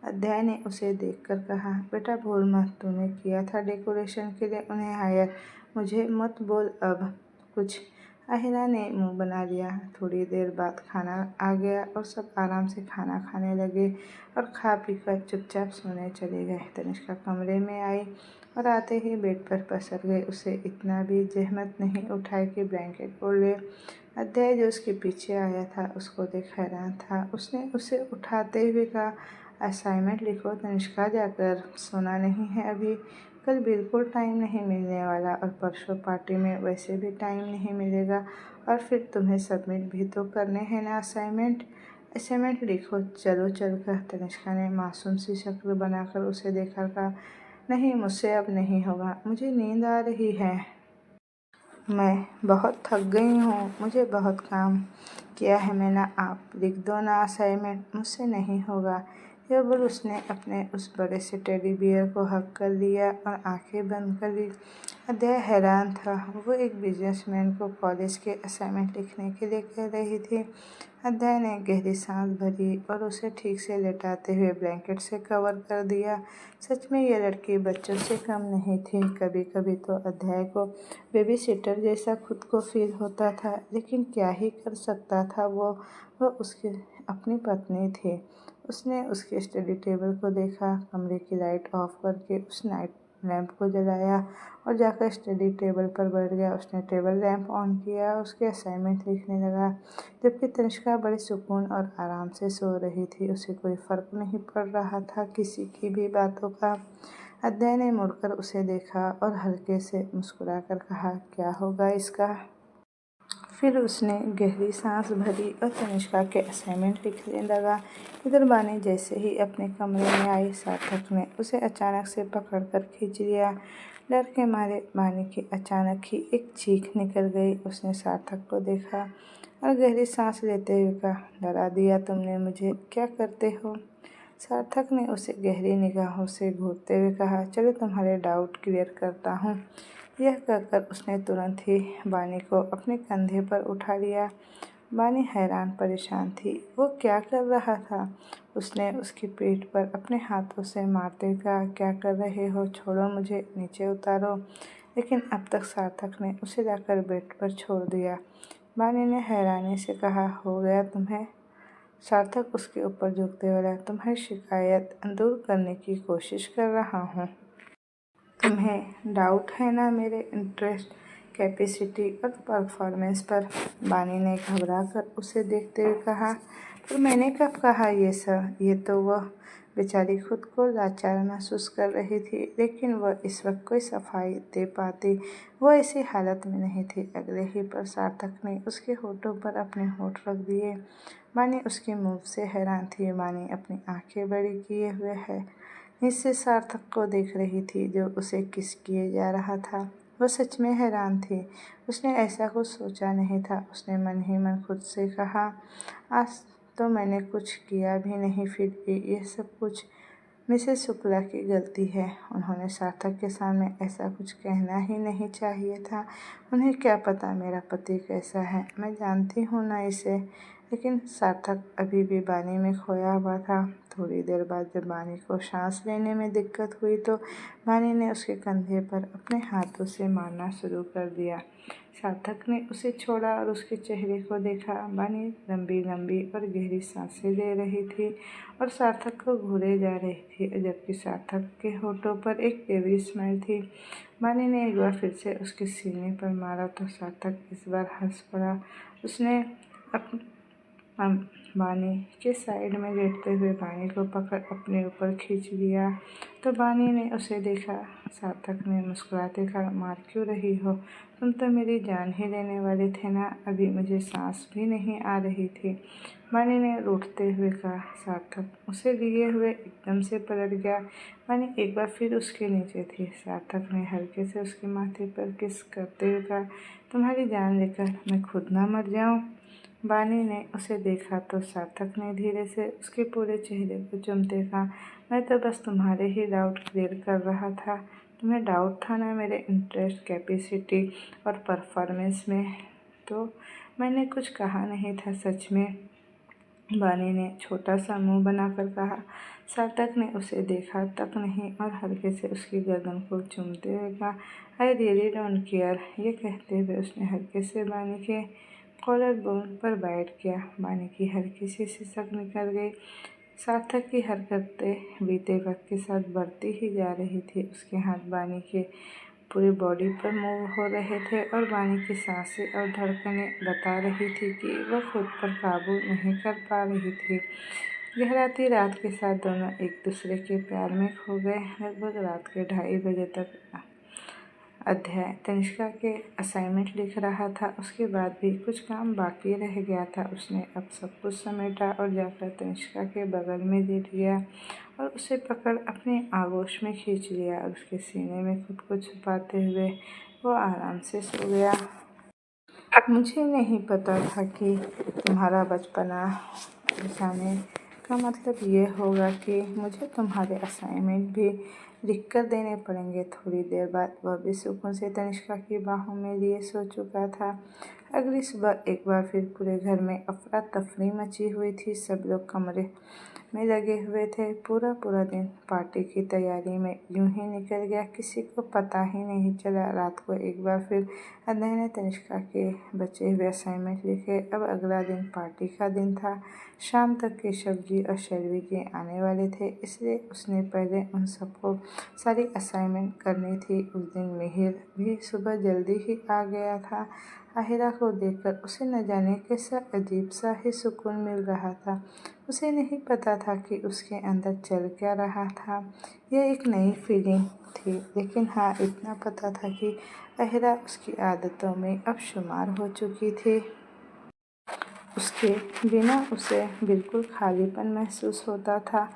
अध्याय ने उसे देखकर कहा, बेटा भूल मत, तूने किया था डेकोरेशन के लिए उन्हें हायर, मुझे मत बोल अब कुछ। आहिरा ने मुंह बना लिया। थोड़ी देर बाद खाना आ गया और सब आराम से खाना खाने लगे और खा पी कर चुपचाप सोने चले गए। तनिष्का कमरे में आई और आते ही बेड पर पसर गई। उसे इतना भी जहमत नहीं उठाई कि ब्लैंकेट ओढ़ ले। अध्याय जो उसके पीछे आया था उसको देख हैरान था। उसने उसे उठाते हुए कहा, असाइनमेंट लिखो तनिष्का, जाकर सोना नहीं है अभी, कल बिल्कुल टाइम नहीं मिलने वाला और परसों पार्टी में वैसे भी टाइम नहीं मिलेगा, और फिर तुम्हें सबमिट भी तो करने हैं ना असाइनमेंट लिखो, चलो चलकर। तनिष्का ने मासूम सी शक्ल बनाकर उसे देखा, कहा, नहीं मुझसे अब नहीं होगा, मुझे नींद आ रही है, मैं बहुत थक गई हूँ, मुझे बहुत काम किया है मैंने, आप लिख दो ना असाइनमेंट, मुझसे नहीं होगा। यह बोल उसने अपने उस बड़े से टेडी बियर को हक कर लिया और आंखें बंद कर ली। अध्याय हैरान था। वो एक बिजनेसमैन को कॉलेज के असाइनमेंट लिखने के लिए कह रही थी। अध्याय ने गहरी सांस भरी और उसे ठीक से लेटाते हुए ब्लैंकेट से कवर कर दिया। सच में यह लड़की बच्चों से कम नहीं थी। कभी कभी तो अध्याय को बेबी सिटर जैसा खुद को फील होता था, लेकिन क्या ही कर सकता था वो उसकी अपनी पत्नी थी। उसने उसके स्टडी टेबल को देखा, कमरे की लाइट ऑफ करके उस नाइट लैंप को जलाया और जाकर स्टडी टेबल पर बैठ गया। उसने टेबल लैंप ऑन किया और उसके असाइनमेंट लिखने लगा, जबकि तनिष्का बड़े सुकून और आराम से सो रही थी। उसे कोई फर्क नहीं पड़ रहा था किसी की भी बातों का। अध्याय ने मुड़कर उसे देखा और हल्के से मुस्कुराकर कहा, क्या होगा इसका। फिर उसने गहरी सांस भरी और तनिष्का के असाइनमेंट लिखने लगा। इधर बानी जैसे ही अपने कमरे में आई, सार्थक ने उसे अचानक से पकड़कर खींच लिया। डर के मारे बानी की अचानक ही एक चीख निकल गई। उसने सार्थक को देखा और गहरी सांस लेते हुए कहा, डरा दिया तुमने मुझे, क्या करते हो। सार्थक ने उसे गहरी निगाहों से घूरते हुए कहा, चलो तुम्हारे डाउट क्लियर करता हूँ। यह कहकर उसने तुरंत ही बानी को अपने कंधे पर उठा लिया। बानी हैरान परेशान थी। वो क्या कर रहा था। उसने उसकी पीठ पर अपने हाथों से मारते कहा, क्या कर रहे हो, छोड़ो मुझे, नीचे उतारो। लेकिन अब तक सार्थक ने उसे लाकर बेड पर छोड़ दिया। बानी ने हैरानी से कहा, हो गया तुम्हें। सार्थक उसके ऊपर झुकते बोला, तुम्हारी शिकायत दूर करने की कोशिश कर रहा हूँ। तुम्हें डाउट है ना मेरे इंटरेस्ट, कैपेसिटी और परफॉर्मेंस पर? बानी ने घबरा कर उसे देखते हुए कहा। पर मैंने कब कहा ये सर? ये तो वह बेचारी खुद को लाचार महसूस कर रही थी, लेकिन वह इस वक्त कोई सफाई दे पाती। वो ऐसी हालत में नहीं थी। अगले ही पर सार्थक ने उसके होठों पर अपने होठ रख दिए। बानी उसके मुंह से हैरान थी। बानी अपनी आंखें बड़ी किए हुए है निस्से सार्थक को देख रही थी, जो उसे किस किए जा रहा था। वह सच में हैरान थी। उसने ऐसा कुछ सोचा नहीं था। उसने मन ही मन खुद से कहा, आज तो मैंने कुछ किया भी नहीं, फिर भी यह सब कुछ मिसेस शुक्ला की गलती है। उन्होंने सार्थक के सामने ऐसा कुछ कहना ही नहीं चाहिए था। उन्हें क्या पता मेरा पति कैसा है, मैं जानती हूँ ना इसे। लेकिन सार्थक अभी भी बानी में खोया हुआ था। थोड़ी देर बाद जब बानी को सांस लेने में दिक्कत हुई तो बानी ने उसके कंधे पर अपने हाथों से मारना शुरू कर दिया। सार्थक ने उसे छोड़ा और उसके चेहरे को देखा। बानी लंबी लंबी और गहरी सांसें ले रही थी और सार्थक को घूरे जा रही थी, जबकि सार्थक के होठों पर एक बेबी स्माइल थी। बानी ने एक बार फिर से उसके सीने पर मारा तो सार्थक इस बार हंस पड़ा। उसने बानी के साइड में लेटते हुए बानी को पकड़ अपने ऊपर खींच लिया तो बानी ने उसे देखा। सार्थक ने मुस्कुराते कहा, मार क्यों रही हो? तुम तो मेरी जान ही लेने वाले थे ना। अभी मुझे सांस भी नहीं आ रही थी, बानी ने रूठते हुए कहा। सार्थक उसे लिए हुए एकदम से पलट गया। बानी एक बार फिर उसके नीचे थी। सार्थक ने हल्के से उसके माथे पर किस करते हुए कहा, तुम्हारी जान लेकर मैं खुद ना मर जाऊं? बानी ने उसे देखा तो सार्थक ने धीरे से उसके पूरे चेहरे को चूमते कहा, मैं तो बस तुम्हारे ही डाउट क्लियर कर रहा था। तुम्हें डाउट था ना मेरे इंटरेस्ट, कैपेसिटी और परफॉर्मेंस में, तो मैंने कुछ कहा नहीं था सच में। बानी ने छोटा सा मुंह बनाकर कहा। सार्थक ने उसे देखा तक नहीं और हल्के से उसकी गर्दन को चूमते हुए कहा, आई रियली डोंट केयर। ये कहते हुए उसने हल्के से बानी के कॉलर बोन पर बैठ किया। बानी की हल्की सी सिसक निकल गई। सार्थक की हरकतें बीते वक्त के साथ बढ़ती ही जा रही थी। उसके हाथ बानी के पूरी बॉडी पर मूव हो रहे थे और बानी की सांसें और धड़कनें बता रही थी कि वह खुद पर काबू नहीं कर पा रही थी। गहराती रात के साथ दोनों एक दूसरे के प्यार में खो गए। लगभग रात के 2:30 बजे तक अध्याय तनिष्का के असाइनमेंट लिख रहा था। उसके बाद भी कुछ काम बाकी रह गया था। उसने अब सब कुछ समेटा और जाकर तनिष्का के बगल में लेट गया और उसे पकड़ अपने आगोश में खींच लिया और उसके सीने में खुद को छुपाते हुए वो आराम से सो गया। मुझे नहीं पता था कि तुम्हारा बचपना बचाने का मतलब ये होगा कि मुझे तुम्हारे असाइनमेंट भी लिख कर देने पड़ेंगे। थोड़ी देर बाद वह भी सुकून से तनिष्का की बाहों में लिए सो चुका था। अगली सुबह एक बार फिर पूरे घर में अफरा तफरी मची हुई थी। सब लोग कमरे में लगे हुए थे। पूरा दिन पार्टी की तैयारी में यूं ही निकल गया, किसी को पता ही नहीं चला। रात को एक बार फिर अध्यय ने तनिष्का के बचे हुए असाइनमेंट लिखे। अब अगला दिन पार्टी का दिन था। शाम तक केशव जी और शर्वी जी आने वाले थे, इसलिए उसने पहले उन सबको सारी असाइनमेंट करनी थी। उस दिन मिहिर भी सुबह जल्दी ही आ गया था। आहिरा को देखकर उसे न जाने कैसा अजीब सा ही सुकून मिल रहा था। उसे नहीं पता था कि उसके अंदर चल क्या रहा था। यह एक नई फीलिंग थी, लेकिन हाँ इतना पता था कि आहिरा उसकी आदतों में अब शुमार हो चुकी थी। उसके बिना उसे बिल्कुल खालीपन महसूस होता था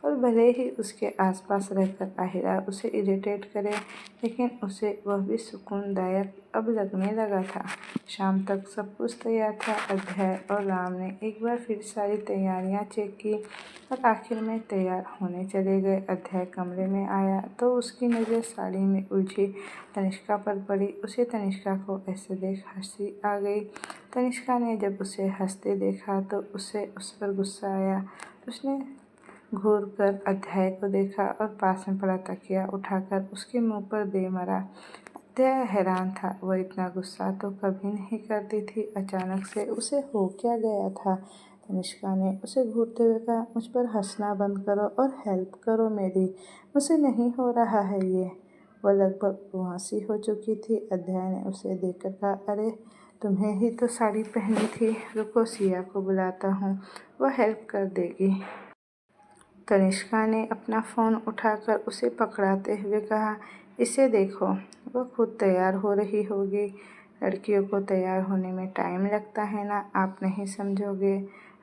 और भले ही उसके आसपास रहकर आहिरा उसे इरिटेट करे, लेकिन उसे वह भी सुकूनदायक अब लगने लगा था। शाम तक सब कुछ तैयार था। अध्याय और राम ने एक बार फिर सारी तैयारियां चेक की और आखिर में तैयार होने चले गए। अध्याय कमरे में आया तो उसकी नज़र साड़ी में उलझी तनिष्का पर पड़ी। उसे तनिष्का को ऐसे देख हंसी आ गई। तनिष्का ने जब उसे हंसते देखा तो उसे उस पर गुस्सा आया। उसने घूर कर अध्याय को देखा और पास में पड़ा तकिया उठाकर उसके मुंह पर दे मारा। अध्याय हैरान था। वह इतना गुस्सा तो कभी नहीं करती थी। अचानक से उसे हो क्या गया था? तनिष्का ने उसे घूरते हुए कहा, मुझ पर हंसना बंद करो और हेल्प करो मेरी, मुझसे नहीं हो रहा है ये। वह लगभग बेहोशी हो चुकी थी। अध्याय ने उसे देखकर कहा, अरे तुम्हें ही तो साड़ी पहनी थी, रुको सिया को बुलाता हूँ, वह हेल्प कर देगी। तनिष्का ने अपना फ़ोन उठाकर उसे पकड़ाते हुए कहा, इसे देखो, वह खुद तैयार हो रही होगी। लड़कियों को तैयार होने में टाइम लगता है ना, आप नहीं समझोगे।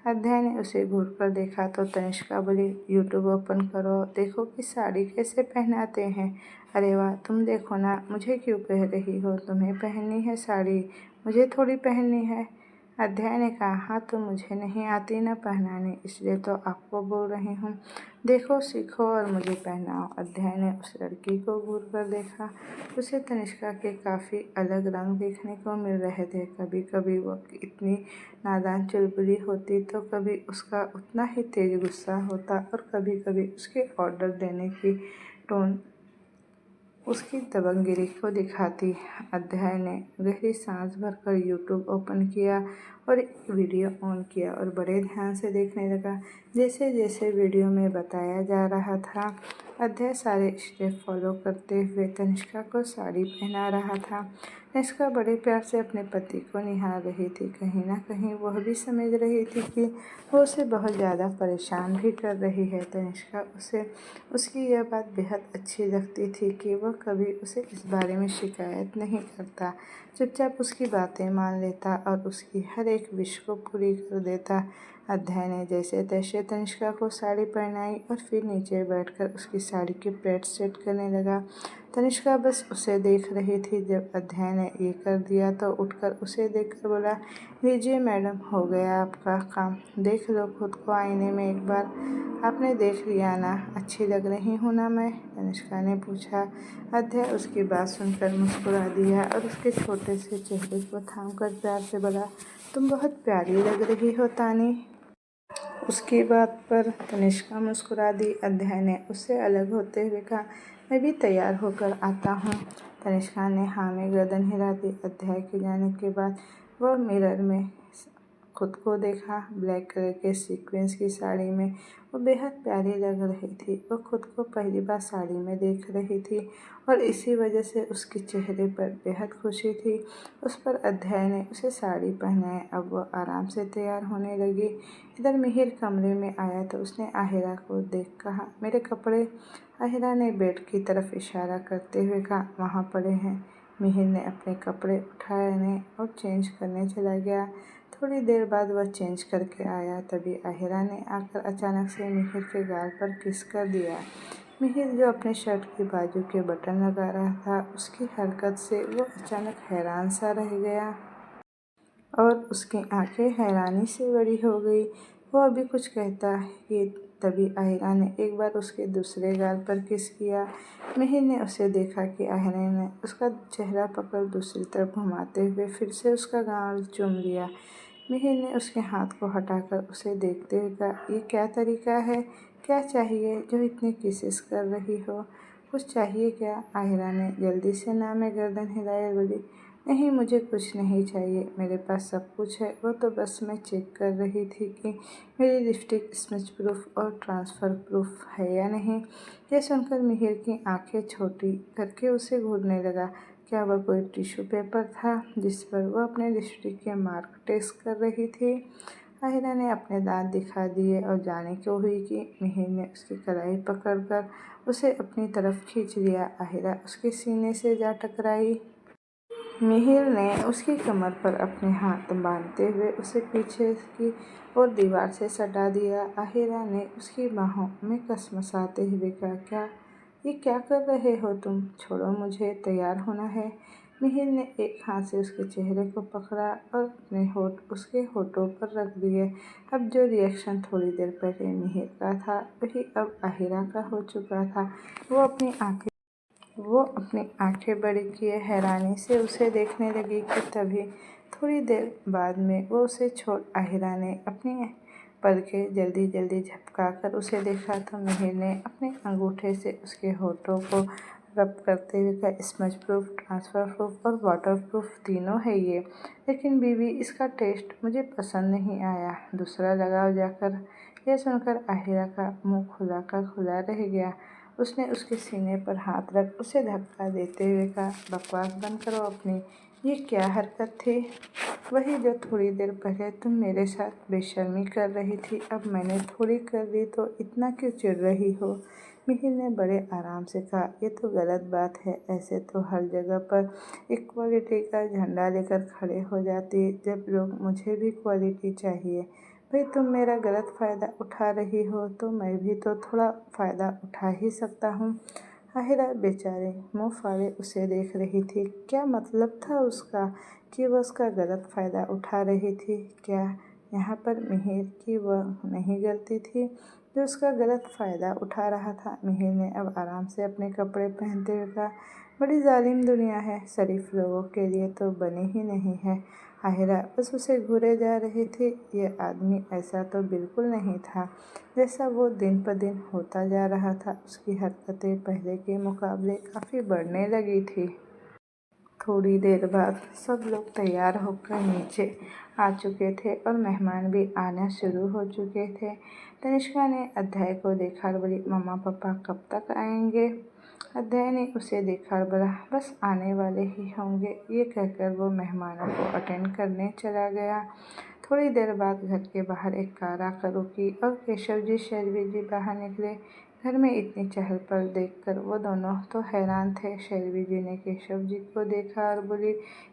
अध्याय ने उसे घूरकर देखा तो तनिष्का बोली, यूट्यूब ओपन करो, देखो कि साड़ी कैसे पहनाते हैं। अरे वाह, तुम देखो ना, मुझे क्यों कह रही हो, तुम्हें पहननी है साड़ी, मुझे थोड़ी पहननी है। अध्याय ने कहा, हाँ तो मुझे नहीं आती ना पहनाने, इसलिए तो आपको बोल रही हूँ, देखो सीखो और मुझे पहनाओ। अध्याय ने उस लड़की को घूर कर देखा। उसे तनिष्का के काफ़ी अलग रंग देखने को मिल रहे थे। कभी कभी वो इतनी नादान चुलबुली होती तो कभी उसका उतना ही तेज गुस्सा होता और कभी कभी उसके ऑर्डर देने की टोन उसकी दबंगगिरी को दिखाती। अध्याय ने गहरी सांस भरकर यूट्यूब ओपन किया और एक वीडियो ऑन किया और बड़े ध्यान से देखने लगा। जैसे जैसे वीडियो में बताया जा रहा था, अध्याय सारे स्टेप फॉलो करते हुए तनिष्का को साड़ी पहना रहा था। तनिष्का बड़े प्यार से अपने पति को निहार रही थी। कहीं ना कहीं वह भी समझ रही थी कि वो उसे बहुत ज़्यादा परेशान भी कर रही है। तनिष्का उसे उसकी यह बात बेहद अच्छी लगती थी कि वह कभी उसे इस बारे में शिकायत नहीं करता, चुपचाप उसकी बातें मान लेता और उसकी हर एक विश को पूरी कर देता। अध्याय ने जैसे तैसे तनिष्का को साड़ी पहनाई और फिर नीचे बैठकर उसकी साड़ी के प्लेट सेट करने लगा। तनिष्का बस उसे देख रही थी। जब अध्याय ने ये कर दिया तो उठकर उसे देखकर बोला, लीजिए मैडम, हो गया आपका काम, देख लो खुद को आईने में एक बार। आपने देख लिया ना, अच्छी लग रही हूँ ना मैं, तनिष्का ने पूछा। अध्याय उसकी बात सुनकर मुस्कुरा दिया और उसके छोटे से चेहरे को थामकर प्यार से बोला, तुम बहुत प्यारी लग रही हो तानी। उसकी बात पर तनिष्का मुस्कुरा दी। अध्याय ने उससे अलग होते हुए कहा, मैं भी तैयार होकर आता हूँ। तनिष्का ने हाँ में गर्दन हिला दी। अध्याय के जाने के बाद वह मिरर में खुद को देखा। ब्लैक कलर के सीक्वेंस की साड़ी में वो बेहद प्यारी लग रही थी। वो खुद को पहली बार साड़ी में देख रही थी और इसी वजह से उसके चेहरे पर बेहद खुशी थी। उस पर अध्याय ने उसे साड़ी पहनाई। अब वो आराम से तैयार होने लगी। इधर मिहिर कमरे में आया तो उसने आहिरा को देख कहा, मेरे कपड़े। आहिरा ने बेड की तरफ इशारा करते हुए कहा, वहाँ पड़े हैं। मिहिर ने अपने कपड़े उठाने और चेंज करने चला गया। थोड़ी देर बाद वह चेंज करके आया। तभी आहिरा ने आकर अचानक से मिहिर के गाल पर किस कर दिया। मिहिर जो अपने शर्ट की बाजू के बटन लगा रहा था, उसकी हरकत से वो अचानक हैरान सा रह गया और उसकी आंखें हैरानी से बड़ी हो गई। वो अभी कुछ कहता कि तभी आहिरा ने एक बार उसके दूसरे गाल पर किस किया। मिहिर ने उसे देखा कि आहिरा ने उसका चेहरा पकड़ दूसरी तरफ घुमाते हुए फिर से उसका गाल चूम लिया। मिहिर ने उसके हाथ को हटाकर उसे देखते हुए कहा, ये क्या तरीका है, क्या चाहिए जो इतनी किसेस कर रही हो, कुछ चाहिए क्या? आहिरा ने जल्दी से ना में गर्दन हिलाई और बोली, नहीं मुझे कुछ नहीं चाहिए, मेरे पास सब कुछ है। वो तो बस मैं चेक कर रही थी कि मेरी लिपस्टिक स्मच प्रूफ और ट्रांसफ़र प्रूफ है या नहीं। यह सुनकर मिहिर की आंखें छोटी करके उसे घूरने लगा। क्या वह कोई टिश्यू पेपर था जिस पर वह अपने लिपस्टिक के मार्क टेस्ट कर रही थी? आहिरा ने अपने दांत दिखा दिए और जाने क्यों हुई कि मिहिर ने उसकी कलाई पकड़कर उसे अपनी तरफ खींच लिया। आहिरा उसके सीने से जा टकराई। मिहिर ने उसकी कमर पर अपने हाथ बांधते हुए उसे पीछे की ओर दीवार से सटा दिया। आहिरा ने उसकी बाहों में कसमसाते हुए कहा, ये क्या कर रहे हो तुम? छोड़ो मुझे, तैयार होना है। मिहिर ने एक हाथ से उसके चेहरे को पकड़ा और अपने होठ उसके होठों पर रख दिए। अब जो रिएक्शन थोड़ी देर पहले मिहिर का था, वही अब आहिरा का हो चुका था। वो अपनी आंखें बड़ी किए हैरानी से उसे देखने लगी कि तभी थोड़ी देर बाद में वो उसे छोड़ आहिरा ने अपनी पलकें जल्दी जल्दी झपका कर उसे देखा तो मिहिर ने अपने अंगूठे से उसके होठों को रब करते हुए कहा, स्मज प्रूफ, ट्रांसफ़र प्रूफ और वाटर प्रूफ तीनों है ये, लेकिन बीवी इसका टेस्ट मुझे पसंद नहीं आया, दूसरा लगाओ जाकर। यह सुनकर आहिरा का मुंह खुला का खुला रह गया। उसने उसके सीने पर हाथ रख उसे धक्का देते हुए कहा, बकवास बंद करो अपनी, ये क्या हरकत थी? वही जो थोड़ी देर पहले तुम मेरे साथ बेशर्मी कर रही थी, अब मैंने थोड़ी कर दी तो इतना क्यों चिढ़ रही हो? मिहिर ने बड़े आराम से कहा, ये तो गलत बात है, ऐसे तो हर जगह पर इक्वालिटी का झंडा लेकर खड़े हो जाती जब लोग मुझे भी क्वालिटी चाहिए। भाई तुम मेरा गलत फ़ायदा उठा रही हो तो मैं भी तो थोड़ा फ़ायदा उठा ही सकता हूँ। आहिरा बेचारी मुँह फाड़े उसे देख रही थी। क्या मतलब था उसका कि वह उसका गलत फ़ायदा उठा रही थी? क्या यहाँ पर मिहिर की वह नहीं गलती थी जो उसका गलत फ़ायदा उठा रहा था? मिहिर ने अब आराम से अपने कपड़े पहनते हुए कहा, बड़ी जालिम दुनिया है, शरीफ लोगों के लिए तो बनी ही नहीं है। आहिरा बस उसे घूरे जा रही थी। ये आदमी ऐसा तो बिल्कुल नहीं था जैसा वो दिन पर दिन होता जा रहा था। उसकी हरकतें पहले के मुकाबले काफ़ी बढ़ने लगी थी। थोड़ी देर बाद सब लोग तैयार होकर नीचे आ चुके थे और मेहमान भी आना शुरू हो चुके थे। तनिष्का ने अध्याय को देखा और बोली, मम्मा पापा कब तक आएंगे? अध्याय ने उसे देखा और बोला, बस आने वाले ही होंगे। ये कहकर वो मेहमानों को अटेंड करने चला गया। थोड़ी देर बाद घर के बाहर एक कार आकर रुकी और केशव जी शैलवी जी बाहर निकले। घर में इतनी चहल पहल देखकर वो दोनों तो हैरान थे। शैलवी जी ने केशव जी को देखा और बोली,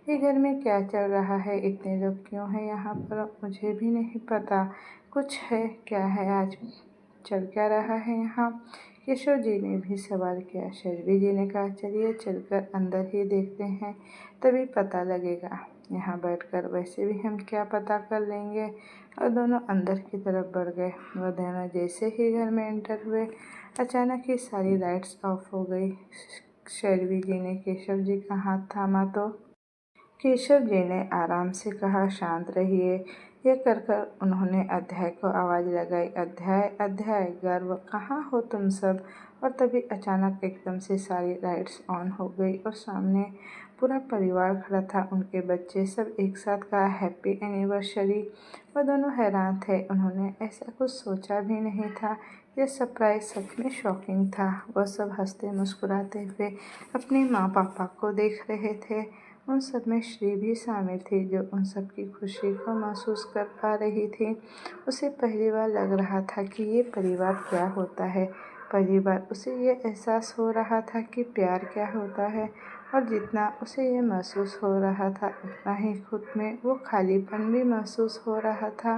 ये घर में क्या चल रहा है? इतने लोग क्यों हैं यहाँ पर? मुझे भी नहीं पता। कुछ है? क्या है आज? चल क्या रहा है यहाँ? केशव जी ने भी सवाल किया। शैलवी जी ने कहा, चलिए चलकर अंदर ही देखते हैं, तभी पता लगेगा। यहाँ बैठकर वैसे भी हम क्या पता कर लेंगे। और दोनों अंदर की तरफ बढ़ गए। वह दोनों जैसे ही घर में एंटर हुए, अचानक ही सारी लाइट्स ऑफ हो गई। शैलवी जी ने केशव जी का हाथ थामा तो केशव जी ने आराम से कहा, शांत रहिए। यह कर उन्होंने अध्याय को आवाज़ लगाई, अध्याय अध्याय, गर्व कहाँ हो तुम सब? और तभी अचानक एकदम से सारी लाइट्स ऑन हो गई और सामने पूरा परिवार खड़ा था। उनके बच्चे सब एक साथ कहा, हैप्पी एनिवर्सरी। वह दोनों हैरान थे। उन्होंने ऐसा कुछ सोचा भी नहीं था। यह सरप्राइज सच में शॉकिंग था। वह सब हंसते मुस्कुराते हुए अपने माँ पापा को देख रहे थे। उन सब में श्री भी शामिल थी, जो उन सब की खुशी को महसूस कर पा रही थी। उसे पहली बार लग रहा था कि ये परिवार क्या होता है। पहली बार उसे ये एहसास हो रहा था कि प्यार क्या होता है। और जितना उसे ये महसूस हो रहा था, उतना ही खुद में वो खालीपन भी महसूस हो रहा था।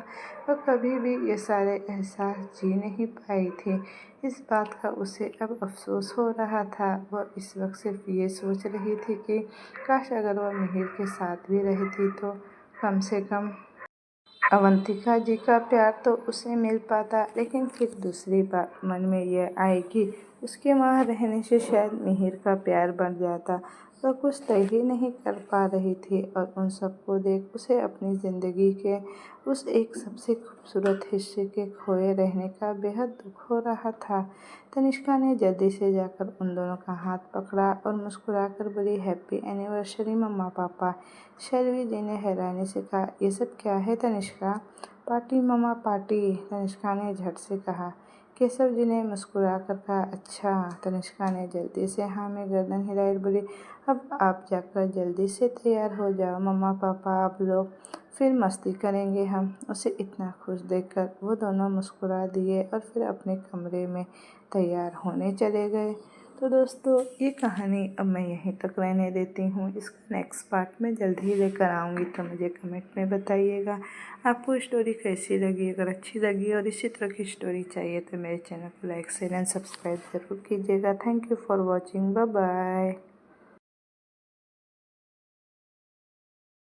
वह कभी भी ये सारे एहसास जी नहीं पाई थी। इस बात का उसे अब अफसोस हो रहा था। वह इस वक्त सिर्फ ये सोच रही थी कि काश अगर वह मिहिर के साथ भी रहती तो कम से कम अवंतिका जी का प्यार तो उसे मिल पाता। लेकिन फिर दूसरी बात मन में यह आई कि उसके वहाँ रहने से शायद मिहिर का प्यार बढ़ जाता। वह कुछ तय ही नहीं कर पा रही थी और उन सबको देख उसे अपनी ज़िंदगी के उस एक सबसे खूबसूरत हिस्से के खोए रहने का बेहद दुख हो रहा था। तनिष्का ने जल्दी से जाकर उन दोनों का हाथ पकड़ा और मुस्कुराकर बोली, हैप्पी एनिवर्सरी मम्मा पापा। शैलवी जी ने हैरानी से कहा, ये सब क्या है तनिष्का? पार्टी मम्मा पार्टी, तनिष्का ने झट से कहा। केशव जी ने मुस्कुरा कर कहा, अच्छा। तनिष्का ने जल्दी से हाँ में गर्दन हिलाई और बोली, अब आप जाकर जल्दी से तैयार हो जाओ मम्मा पापा, आप लोग फिर मस्ती करेंगे हम। उसे इतना खुश देखकर वो दोनों मुस्कुरा दिए और फिर अपने कमरे में तैयार होने चले गए। तो दोस्तों, ये कहानी अब मैं यहीं तक रहने देती हूँ। इसका नेक्स्ट पार्ट में जल्द ही लेकर आऊँगी, तो मुझे कमेंट में बताइएगा आपको स्टोरी कैसी लगी। अगर अच्छी लगी और इसी तरह की स्टोरी चाहिए तो मेरे चैनल को लाइक शेयर एंड सब्सक्राइब ज़रूर कीजिएगा। Thank you for watching. Bye bye.